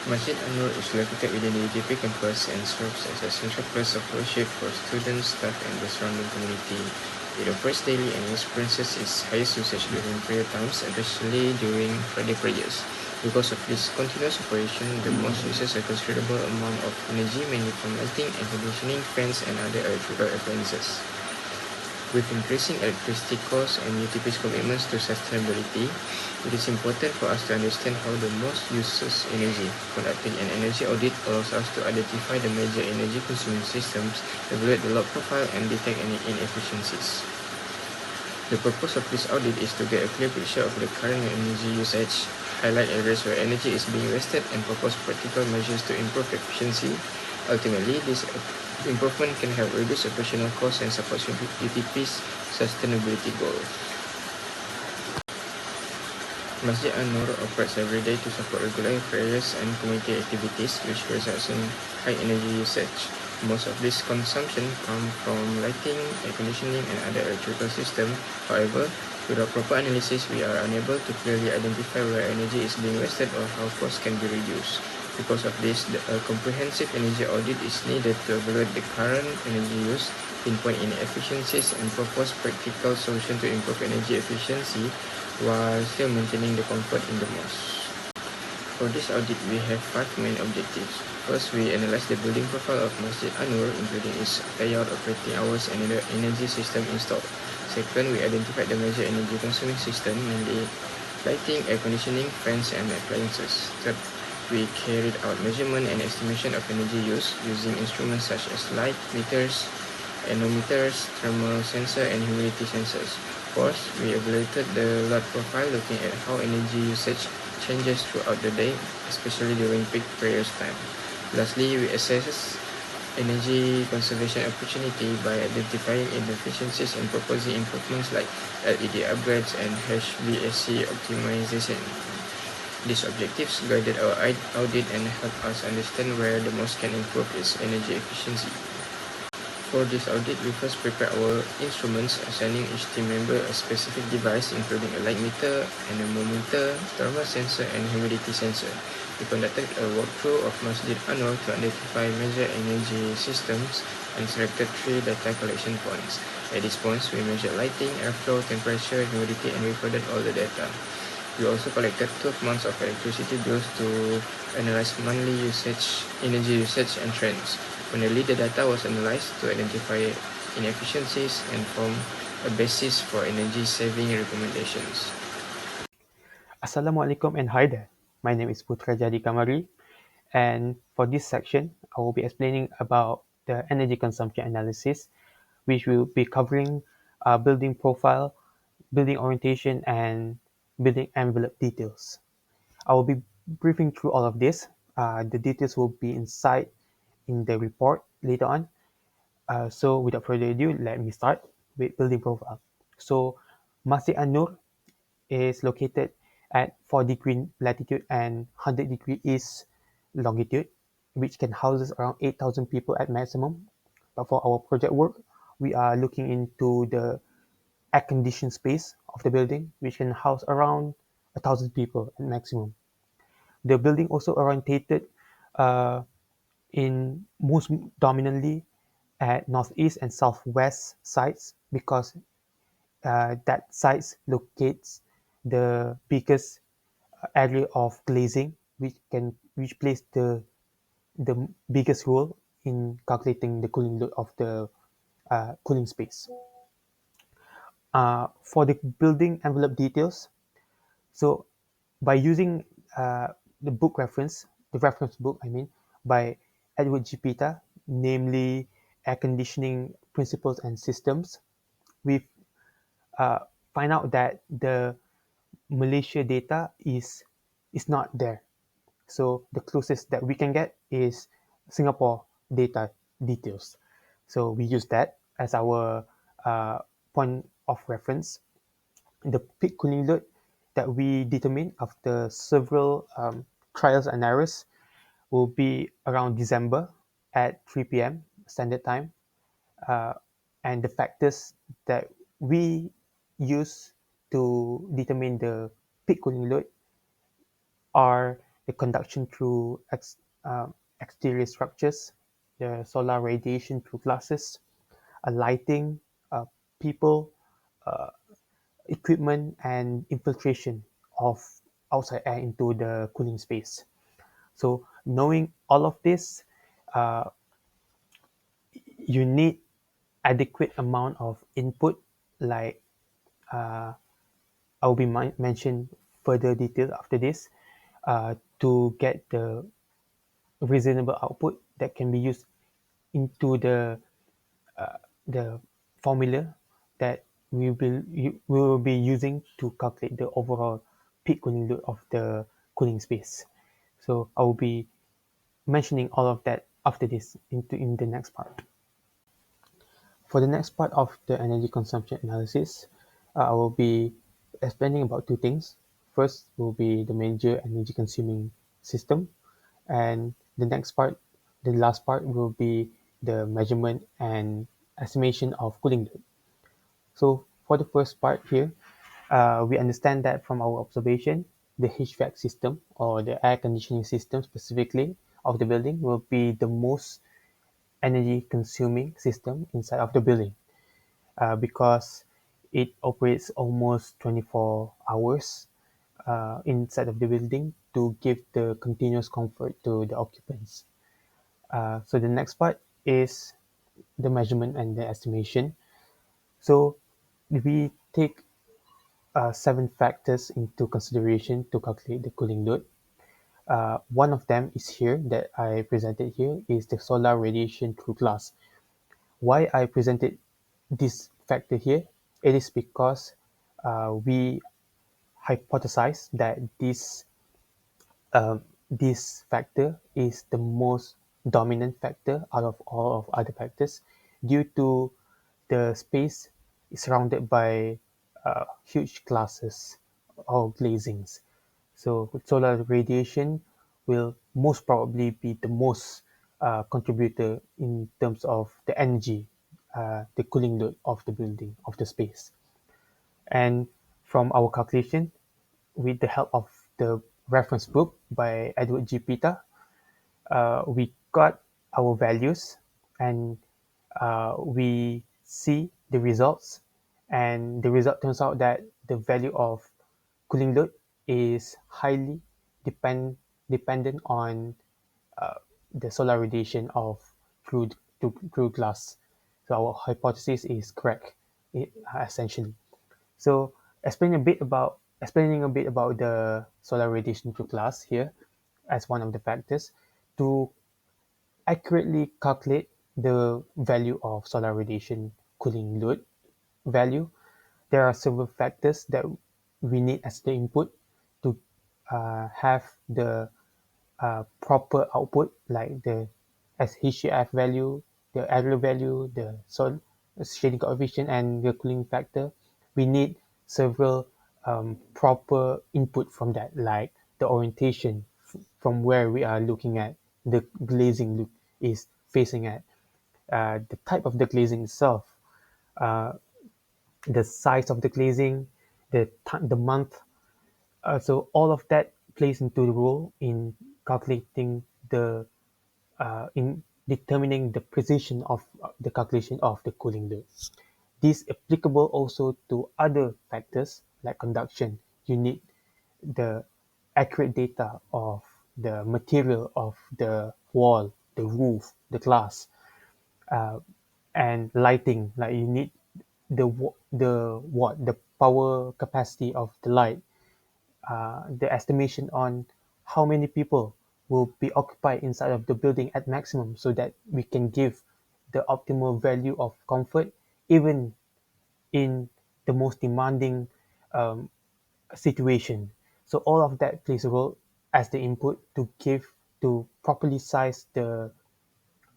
Masjid An-Nur is located within the UTP campus and serves as a central place of worship for students, staff, and the surrounding community. It operates daily and experiences its highest usage during prayer times, especially during Friday prayers. Because of this continuous operation, the mosque uses a considerable amount of energy, mainly from lighting, air conditioning, fans, and other electrical appliances. With increasing electricity costs and UTP's commitments to sustainability, it is important for us to understand how the mosque uses energy. Conducting an energy audit allows us to identify the major energy-consuming systems, evaluate the load profile, and detect any inefficiencies. The purpose of this audit is to get a clear picture of the current energy usage, highlight areas where energy is being wasted, and propose practical measures to improve efficiency. Ultimately, this improvement can help reduce operational costs and support UTP's sustainability goals. Masjid An-Nur operates every day to support regular prayers and community activities, which results in high energy usage. Most of this consumption comes from lighting, air conditioning, and other electrical systems. However, without proper analysis, we are unable to clearly identify where energy is being wasted or how costs can be reduced. Because of this, a comprehensive energy audit is needed to evaluate the current energy use, pinpoint inefficiencies, and propose practical solutions to improve energy efficiency while still maintaining the comfort in the mosque. For this audit, we have 5 main objectives. First, we analyze the building profile of Masjid An-Nur, including its layout, operating hours, and the energy system installed. Second, we identified the major energy-consuming system, mainly lighting, air conditioning, fans, and appliances. Third, we carried out measurement and estimation of energy use using instruments such as light meters, anemometers, thermal sensor, and humidity sensors. Fourth, we evaluated the load profile, looking at how energy usage changes throughout the day, especially during peak prayers time. Lastly, we assess energy conservation opportunity by identifying inefficiencies and proposing improvements like LED upgrades and HVAC optimization. These objectives guided our audit and helped us understand where the mosque can improve its energy efficiency. For this audit, we first prepared our instruments, assigning each team member a specific device, including a light meter, anemometer, thermal sensor, and humidity sensor. We conducted a walkthrough of Masjid An-Nur to identify major energy systems and selected 3 data collection points. At these points, we measured lighting, airflow, temperature, humidity, and recorded all the data. We also collected 12 months of electricity bills to analyze monthly energy usage, and trends. Finally, the data was analyzed to identify inefficiencies and form a basis for energy-saving recommendations. Assalamualaikum and hi there. My name is Putra Jadi Kamari, and for this section, I will be explaining about the energy consumption analysis, which will be covering building profile, building orientation, and building envelope details. I will be briefing through all of this. The details will be inside in the report later on. So without further ado, let me start with building profile. So Masjid An-Nur is located at 4-degree latitude and 100-degree east longitude, which can house around 8,000 people at maximum. But for our project work, we are looking into the air-conditioned space of the building, which can house around 1,000 people at maximum. The building also orientated uh, in most dominantly at northeast and southwest sides because that sites locates the biggest area of glazing, which plays the biggest role in calculating the cooling load of the cooling space. For the building envelope details, so by using the book reference, the reference book, I mean, by Edward G. Pita, namely Air Conditioning Principles and Systems, we uh, find out that the Malaysia data is not there. So the closest that we can get is Singapore data details. So we use that as our point of reference. The peak cooling load that we determine after several trials and errors will be around December at 3 p.m. standard time. Uh, and the factors that we use to determine the peak cooling load are the conduction through exterior structures, the solar radiation through glasses, lighting, people, uh, equipment, and infiltration of outside air into the cooling space. So knowing all of this, uh, you need adequate amount of input, like I'll be mention further detail after this, to get the reasonable output that can be used into the formula that we will be using to calculate the overall peak cooling load of the cooling space. So I will be mentioning all of that after this in the next part. For the next part of the energy consumption analysis, I will be explaining about two things. First will be the major energy consuming system, and the last part will be the measurement and estimation of cooling load. So for the first part here, we understand that from our observation, the HVAC system or the air conditioning system specifically of the building will be the most energy consuming system inside of the building, because it operates almost 24 hours inside of the building to give the continuous comfort to the occupants. So the next part is the measurement and the estimation. So we take 7 factors into consideration to calculate the cooling load. One of them is here that I presented here is the solar radiation through glass. Why I presented this factor here? It is because we hypothesize that this factor is the most dominant factor out of all of other factors due to the space is surrounded by huge glasses or glazings. So solar radiation will most probably be the most contributor in terms of the energy, the cooling load of the building, of the space. And from our calculation, with the help of the reference book by Edward G. Pita, we got our values, and we see the results, and the result turns out that the value of cooling load is highly dependent on the solar radiation of through glass. So our hypothesis is correct, essentially. So explaining a bit about the solar radiation through glass here as one of the factors to accurately calculate the value of solar radiation cooling load value. There are several factors that we need as the input to have the proper output, like the SHF value, the error value, the shading coefficient, and the cooling factor. We need several proper input from that, like the orientation from where we are looking at the glazing look is facing at, the type of the glazing itself, uh, the size of the glazing, the month. So all of that plays into the role in calculating the in determining the precision of the calculation of the cooling load. This applicable also to other factors like conduction. You need the accurate data of the material of the wall, the roof, the glass, uh, and lighting. Like you need the power capacity of the light, the estimation on how many people will be occupied inside of the building at maximum so that we can give the optimal value of comfort even in the most demanding um, situation. So all of that plays a role as the input to properly size the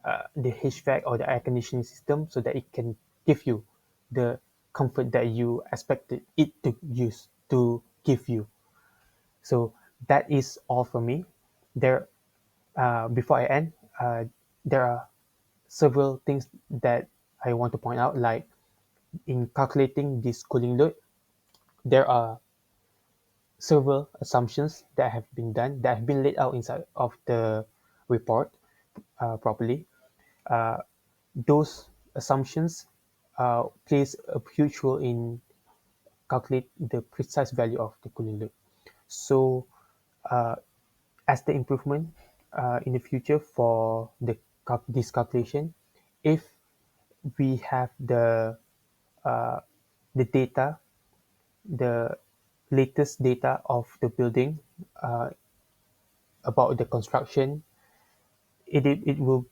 HVAC or the air conditioning system so that it can give you the comfort that you expected it to give you. So that is all for me. There, before I end, there are several things that I want to point out. Like in calculating this cooling load, there are several assumptions that have been done, that have been laid out inside of the report properly. Those assumptions plays a huge role in calculate the precise value of the cooling load. So as the improvement in the future for this calculation, if we have the data, the latest data of the building about the construction, it will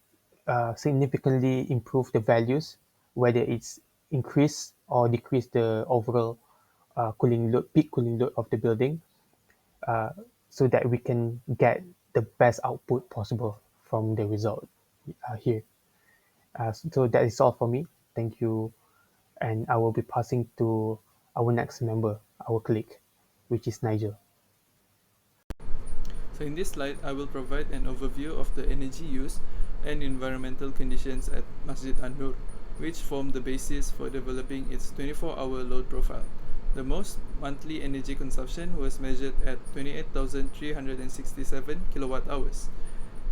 significantly improve the values, whether it's increase or decrease the overall cooling load, peak cooling load of the building, uh, so that we can get the best output possible from the result here. So that is all for me. Thank you. And I will be passing to our next member, our colleague, which is Nigel. So in this slide, I will provide an overview of the energy use and environmental conditions at Masjid An-Nur, which form the basis for developing its 24-hour load profile. The most monthly energy consumption was measured at 28,367 kilowatt hours,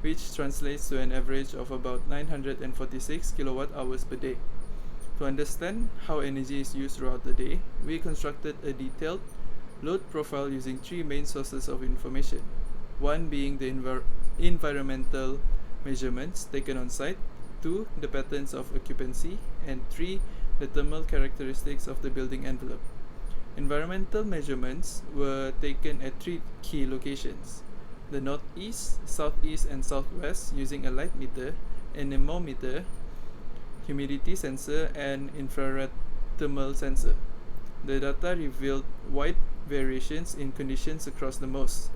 which translates to an average of about 946 kilowatt hours per day. To understand how energy is used throughout the day, we constructed a detailed load profile using three main sources of information. One being the environmental measurements taken on site, two, the patterns of occupancy, and three, the thermal characteristics of the building envelope. Environmental measurements were taken at three key locations: the northeast, southeast, and southwest using a light meter, an anemometer, humidity sensor, and infrared thermal sensor. The data revealed wide variations in conditions across the MOS.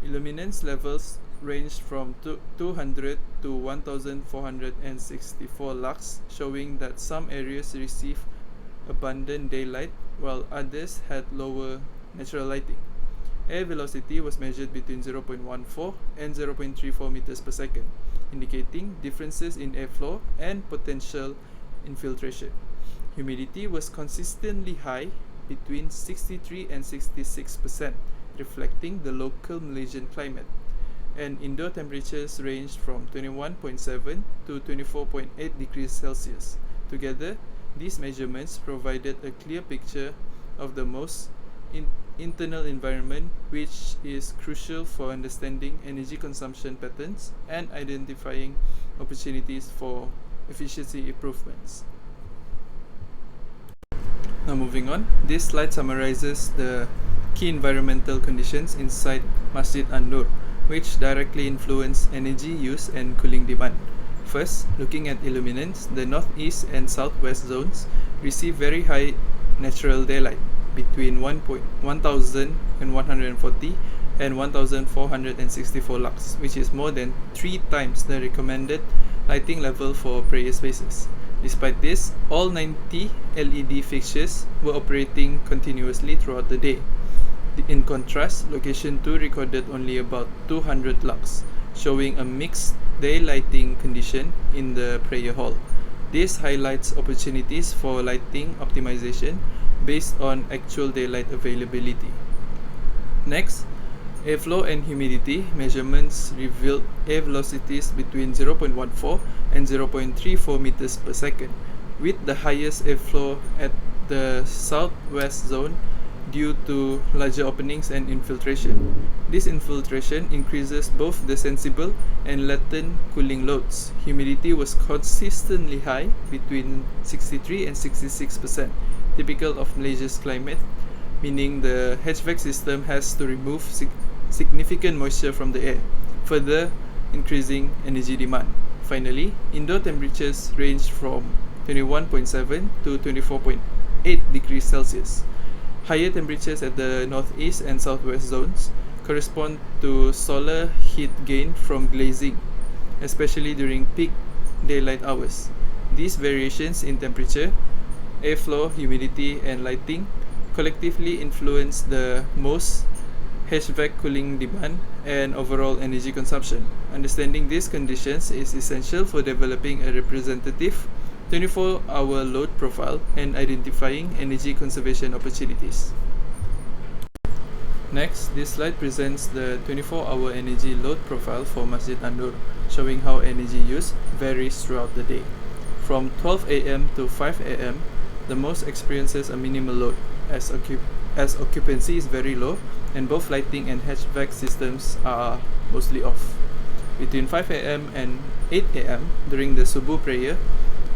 Illuminance levels ranged from 200 to 1464 lux, showing that some areas receive abundant daylight while others had lower natural lighting. Air velocity was measured between 0.14 and 0.34 meters per second, indicating differences in airflow and potential infiltration. Humidity was consistently high, between 63 and 66%, reflecting the local Malaysian climate, and indoor temperatures ranged from 21.7 to 24.8 degrees Celsius. Together, these measurements provided a clear picture of the most internal environment, which is crucial for understanding energy consumption patterns and identifying opportunities for efficiency improvements. Now moving on, this slide summarizes the key environmental conditions inside Masjid An-Nur, which directly influence energy use and cooling demand. First, looking at illuminance, the northeast and southwest zones receive very high natural daylight, between 1,140 and 1,464 lux, which is more than 3 times the recommended lighting level for prayer spaces. Despite this, all 90 LED fixtures were operating continuously throughout the day. In contrast, location 2 recorded only about 200 lux, showing a mixed day lighting condition in the prayer hall. This highlights opportunities for lighting optimization based on actual daylight availability. Next, airflow and humidity measurements revealed air velocities between 0.14 and 0.34 meters per second, with the highest airflow at the southwest zone due to larger openings and infiltration. This infiltration increases both the sensible and latent cooling loads. Humidity was consistently high, between 63 and 66%, typical of Malaysia's climate, meaning the HVAC system has to remove significant moisture from the air, further increasing energy demand. Finally, indoor temperatures ranged from 21.7 to 24.8 degrees Celsius. Higher temperatures at the northeast and southwest zones correspond to solar heat gain from glazing, especially during peak daylight hours. These variations in temperature, airflow, humidity, and lighting collectively influence the most HVAC cooling demand and overall energy consumption. Understanding these conditions is essential for developing a representative 24-hour load profile and identifying energy conservation opportunities. Next, this slide presents the 24-hour energy load profile for Masjid An-Nur, showing how energy use varies throughout the day. From 12 a.m. to 5 a.m., the most experiences a minimal load, as occupancy is very low and both lighting and HVAC systems are mostly off. Between 5 a.m. and 8 a.m. during the Subuh prayer,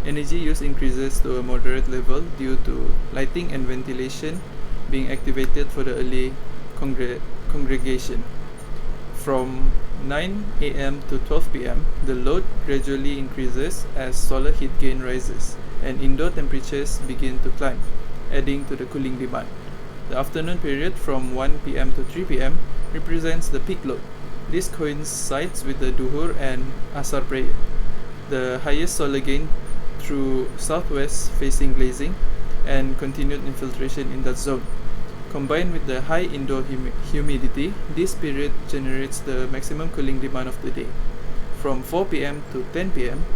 energy use increases to a moderate level due to lighting and ventilation being activated for the early congregation. From 9 a.m. to 12 p.m., the load gradually increases as solar heat gain rises and indoor temperatures begin to climb, adding to the cooling demand. The afternoon period from 1 p.m. to 3 p.m. represents the peak load. This coincides with the Duhur and Asar prayer. The highest solar gain through southwest facing glazing and continued infiltration in that zone. Combined with the high indoor humidity, this period generates the maximum cooling demand of the day. From 4 p.m. to 10 p.m.,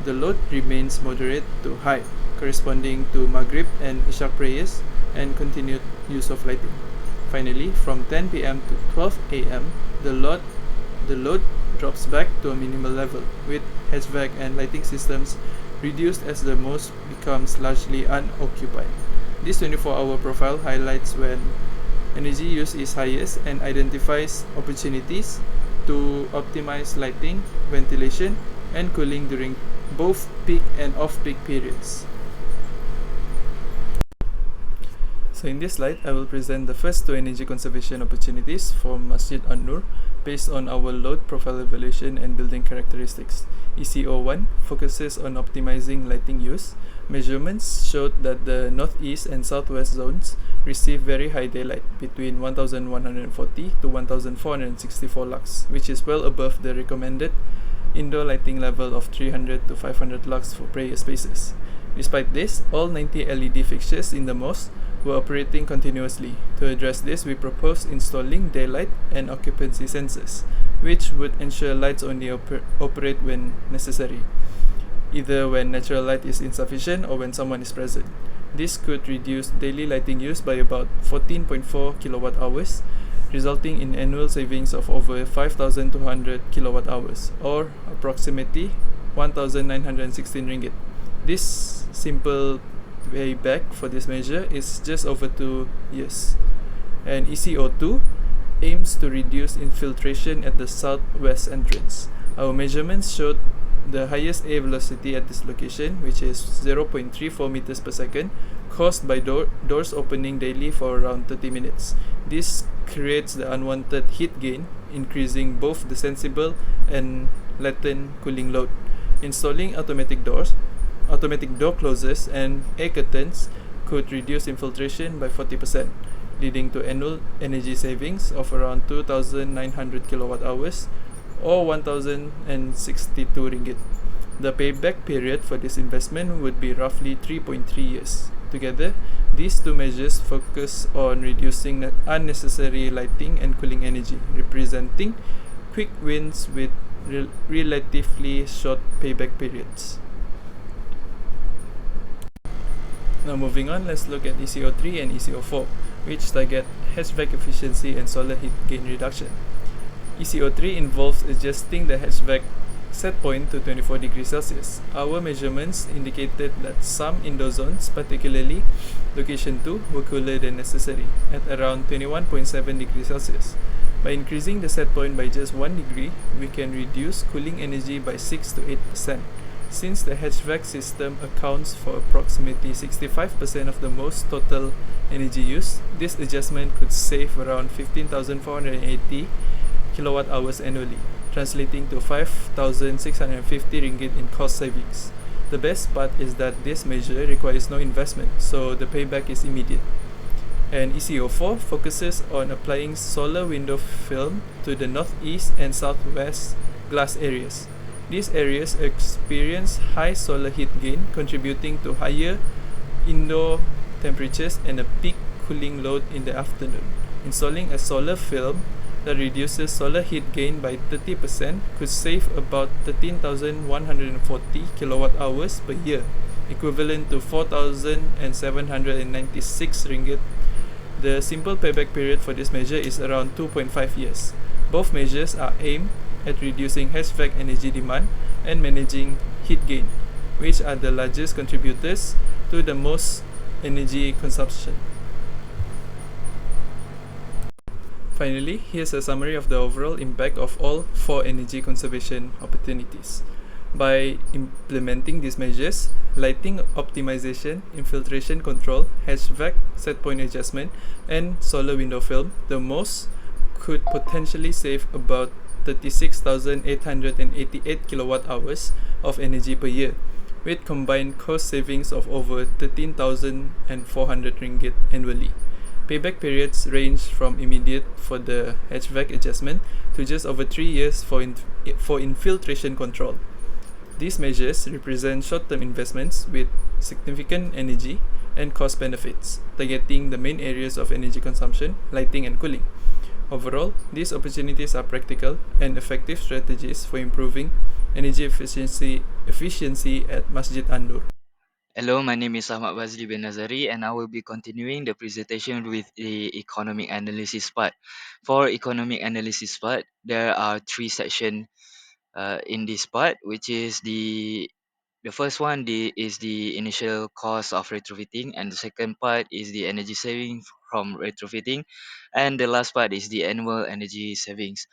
the load remains moderate to high, corresponding to Maghrib and Isha prayers and continued use of lighting. Finally, from 10 p.m. to 12 a.m., the load drops back to a minimal level, with HVAC and lighting systems reduced as the mosque becomes largely unoccupied. This 24-hour profile highlights when energy use is highest and identifies opportunities to optimize lighting, ventilation, and cooling during both peak and off-peak periods. So in this slide, I will present the first two energy conservation opportunities for Masjid An-Nur based on our load profile evaluation and building characteristics. ECO1 focuses on optimizing lighting use. Measurements showed that the northeast and southwest zones receive very high daylight between 1140 to 1464 lux, which is well above the recommended indoor lighting level of 300 to 500 lux for prayer spaces. Despite this, all 90 LED fixtures in the mosque were operating continuously. To address this, we proposed installing daylight and occupancy sensors, which would ensure lights only operate when necessary, either when natural light is insufficient or when someone is present. This could reduce daily lighting use by about 14.4 kilowatt hours, resulting in annual savings of over 5,200 kilowatt hours, or approximately 1,916 ringgit. This simple payback for this measure is just over 2 years. And ECO2 aims to reduce infiltration at the southwest entrance. Our measurements showed the highest air velocity at this location, which is 0.34 meters per second, caused by doors opening daily for around 30 minutes. This creates the unwanted heat gain, increasing both the sensible and latent cooling load. Installing automatic door closers and air curtains could reduce infiltration by 40%, leading to annual energy savings of around 2,900 kilowatt hours or 1,062 ringgit. The payback period for this investment would be roughly 3.3 years. Together, these two measures focus on reducing unnecessary lighting and cooling energy, representing quick wins with relatively short payback periods. Now moving on, let's look at ECO3 and ECO4, which target HVAC efficiency and solar heat gain reduction. ECO3 involves adjusting the HVAC set point to 24 degrees Celsius. Our measurements indicated that some indoor zones, particularly location 2, were cooler than necessary at around 21.7 degrees Celsius. By increasing the set point by just 1 degree, we can reduce cooling energy by 6 to 8%. Since the HVAC system accounts for approximately 65% of the most total energy use, this adjustment could save around 15,480 kilowatt hours annually, translating to 5,650 ringgit in cost savings. The best part is that this measure requires no investment, so the payback is immediate. And ECO4 focuses on applying solar window film to the northeast and southwest glass areas. These areas experience high solar heat gain, contributing to higher indoor temperatures and a peak cooling load in the afternoon. Installing a solar film that reduces solar heat gain by 30% could save about 13,140 kilowatt hours per year, equivalent to 4,796 ringgit The simple payback period for this measure is around 2.5 years. Both measures are aimed at reducing HVAC energy demand and managing heat gain, which are the largest contributors to the most energy consumption. Finally, here's a summary of the overall impact of all four energy conservation opportunities. By implementing these measures, lighting optimization, infiltration control, HVAC, set point adjustment, and solar window film, the most could potentially save about 36,888 kilowatt hours of energy per year, with combined cost savings of over 13,400 ringgit annually. Payback periods range from immediate for the HVAC adjustment to just over 3 years for infiltration control. These measures represent short-term investments with significant energy and cost benefits, targeting the main areas of energy consumption, lighting and cooling. Overall, these opportunities are practical and effective strategies for improving energy efficiency at Masjid An-Nur. Hello, my name is Ahmad Bazli bin Nazari, and I will be continuing the presentation with the economic analysis part. For economic analysis part, there are three sections in this part, which is the first one is the initial cost of retrofitting, and the second part is the energy saving from retrofitting, and the last part is the annual energy savings.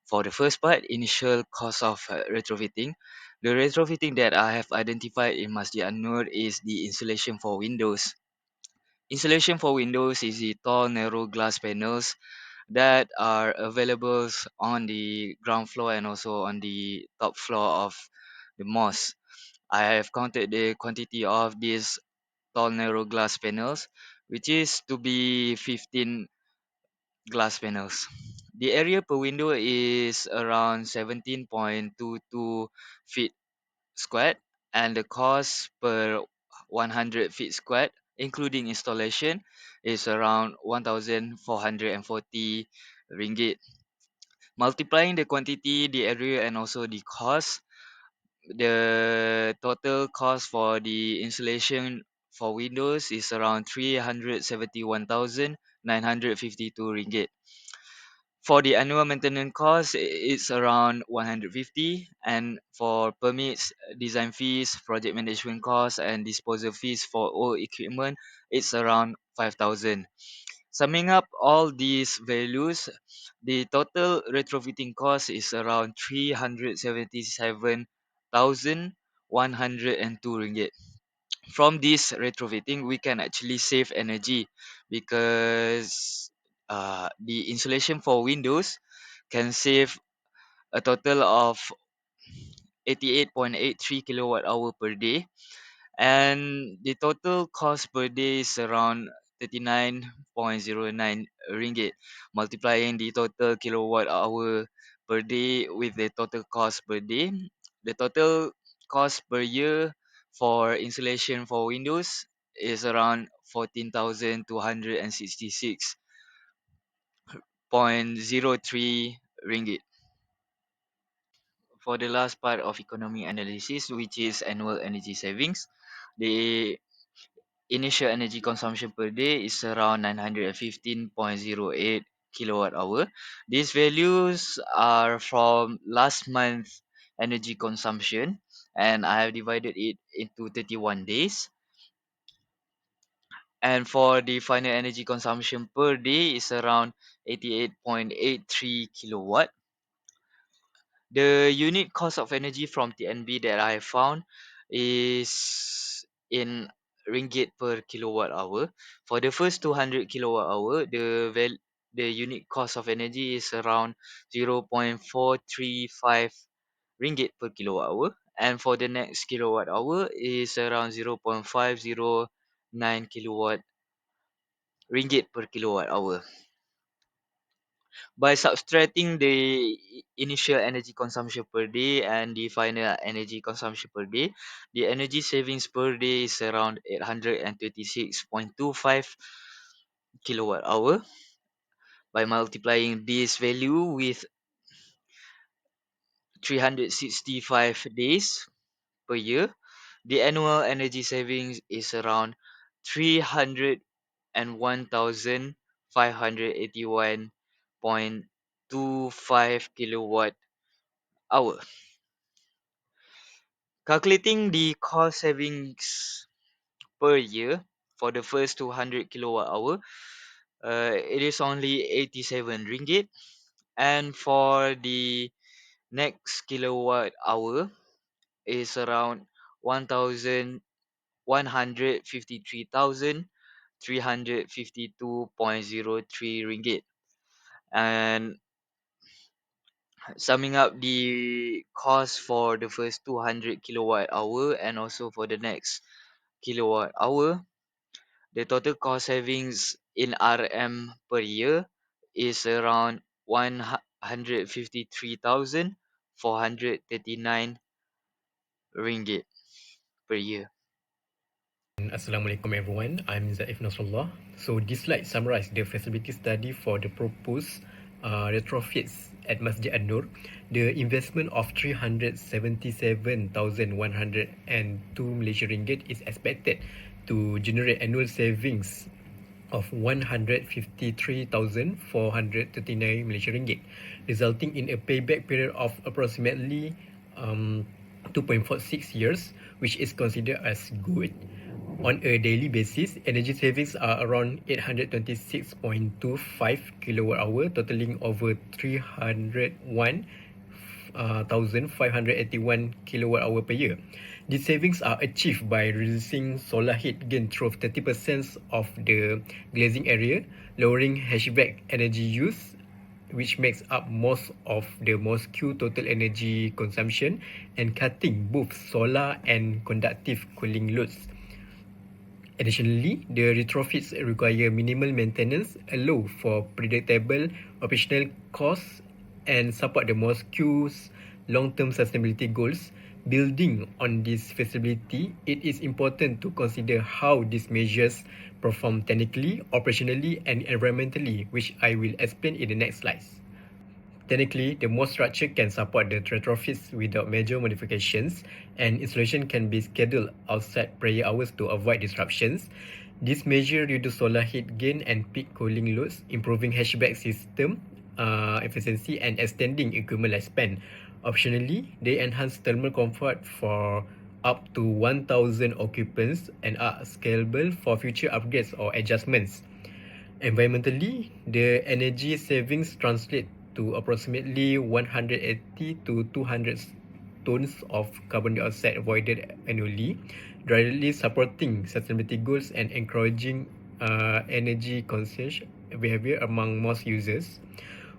For the first part, initial cost of retrofitting, the retrofitting that I have identified in Masjid An-Nur is the insulation for windows. Insulation for windows is the tall, narrow glass panels that are available on the ground floor and also on the top floor of the mosque. I have counted the quantity of these tall, narrow glass panels, which is to be 15 glass panels. The area per window is around 17.22 feet squared, and the cost per 100 feet squared, including installation, is around 1,440 ringgit. Multiplying the quantity, the area, and also the cost, the total cost for the installation for Windows is around 371,952 ringgit. For the annual maintenance cost, it's around 150, and for permits, design fees, project management costs, and disposal fees for all equipment, it's around 5,000. Summing up all these values, the total retrofitting cost is around 377,102 ringgit. From this retrofitting, we can actually save energy because the insulation for windows can save a total of 88.83 kilowatt hour per day, and the total cost per day is around 39.09 ringgit. Multiplying the total kilowatt hour per day with the total cost per day, the total cost per year for installation for windows is around 14,266.03 ringgit. For the last part of economic analysis, which is annual energy savings, the initial energy consumption per day is around 915.08 kilowatt hour. These values are from last month energy consumption, and I have divided it into 31 days. And for the final energy consumption per day is around 88.83 kilowatt. The unit cost of energy from TNB that I have found is in ringgit per kilowatt hour. For the first 200 kilowatt hour, the unit cost of energy is around 0.435 ringgit per kilowatt hour, and for the next kilowatt hour is around 0.509 kilowatt ringgit per kilowatt hour. By subtracting the initial energy consumption per day and the final energy consumption per day, the energy savings per day is around 826.25 kilowatt hour. By multiplying this value with 365 days per year, the annual energy savings is around 301,100 581.25 kilowatt hour. Calculating the cost savings per year for the first 200 kilowatt hour, it is only 87 ringgit, and for the next kilowatt hour is around 1,153,352.03 ringgit. And summing up the cost for the first 200 kilowatt hour and also for the next kilowatt hour, the total cost savings in RM per year is around 153,439 ringgit per year. Assalamualaikum everyone, I'm Zaif Nasrullah. So this slide summarise the feasibility study for the proposed retrofits at Masjid An-Nur. The investment of 377,102 Malaysian ringgit is expected to generate annual savings of 153,439 Malaysian ringgit, resulting in a payback period of approximately 2.46 years, which is considered as good. On a daily basis, energy savings are around 826.25 kilowatt hour, totaling over 301,581 kilowatt hour per year. These savings are achieved by reducing solar heat gain through 30% of the glazing area, lowering HVAC energy use, which makes up most of the mosque total energy consumption, and cutting both solar and conductive cooling loads. Additionally, the retrofits require minimal maintenance, allow for predictable operational costs, and support the mosque's long-term sustainability goals. Building on this feasibility, it is important to consider how these measures perform technically, operationally, and environmentally, which I will explain in the next slides. Technically, the mosque structure can support the retrofits without major modifications, and installation can be scheduled outside prayer hours to avoid disruptions. This measure reduce solar heat gain and peak cooling loads, improving HVAC system efficiency and extending equipment lifespan. Optionally, they enhance thermal comfort for up to 1,000 occupants and are scalable for future upgrades or adjustments. Environmentally, the energy savings translate to approximately 180 to 200 tons of carbon dioxide avoided annually, directly supporting sustainability goals and encouraging energy conscious behavior among most users.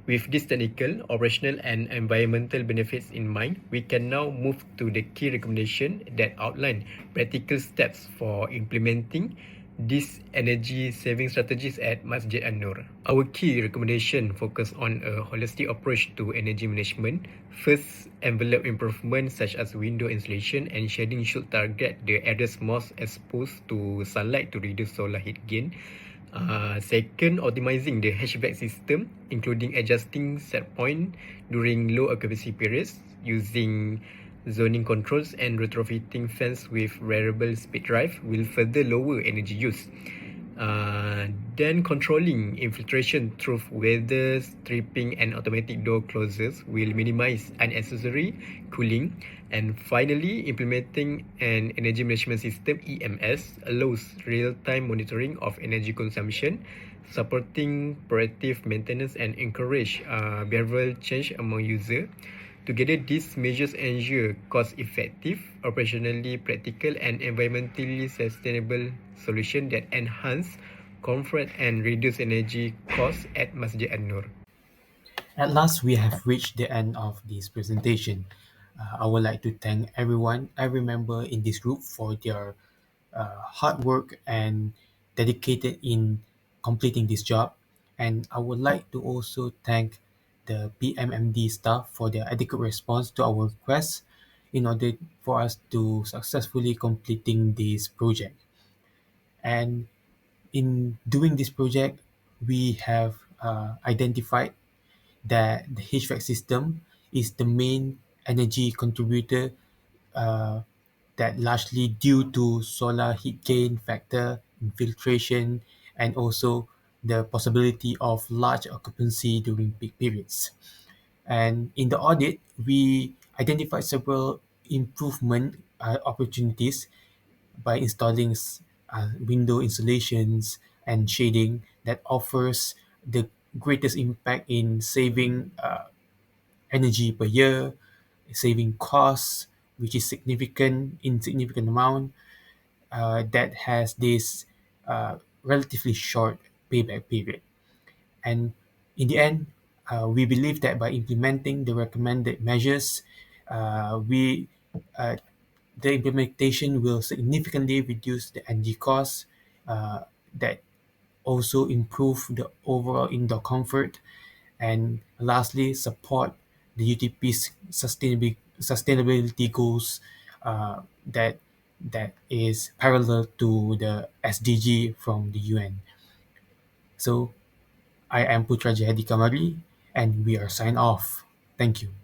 With these technical, operational, and environmental benefits in mind, we can now move to the key recommendation that outline practical steps for implementing these energy saving strategies at Masjid An-Nur. Our key recommendation focus on a holistic approach to energy management. First, envelope improvements such as window insulation and shading should target the areas most exposed to sunlight to reduce solar heat gain. Second, optimizing the HVAC system, including adjusting set point during low occupancy periods, using zoning controls and retrofitting fans with variable speed drive will further lower energy use. Then controlling infiltration through weather stripping and automatic door closers will minimize unnecessary cooling. And finally, implementing an energy management system (EMS) allows real-time monitoring of energy consumption, supporting proactive maintenance and encourage behavioral change among users. Together, these measures ensure cost-effective, operationally practical, and environmentally sustainable solutions that enhance comfort and reduce energy costs at Masjid An-Nur. At last, we have reached the end of this presentation. I would like to thank everyone, every member in this group for their hard work and dedicated in completing this job. And I would like to also thank the PMMD staff for their adequate response to our requests in order for us to successfully completing this project. And in doing this project, we have identified that the HVAC system is the main energy contributor uh, that largely due to solar heat gain factor, infiltration, and also the possibility of large occupancy during peak periods. And in the audit, we identified several improvement opportunities by installing window insulations and shading that offers the greatest impact in saving energy per year, saving costs, which is insignificant amount that has this relatively short payback period. And in the end, we believe that by implementing the recommended measures, we the implementation will significantly reduce the energy costs that also improve the overall indoor comfort, and lastly support the UTP's sustainability goals that is parallel to the SDG from the UN. So I am Putra Jayadi Kamari, and we are sign off. Thank you.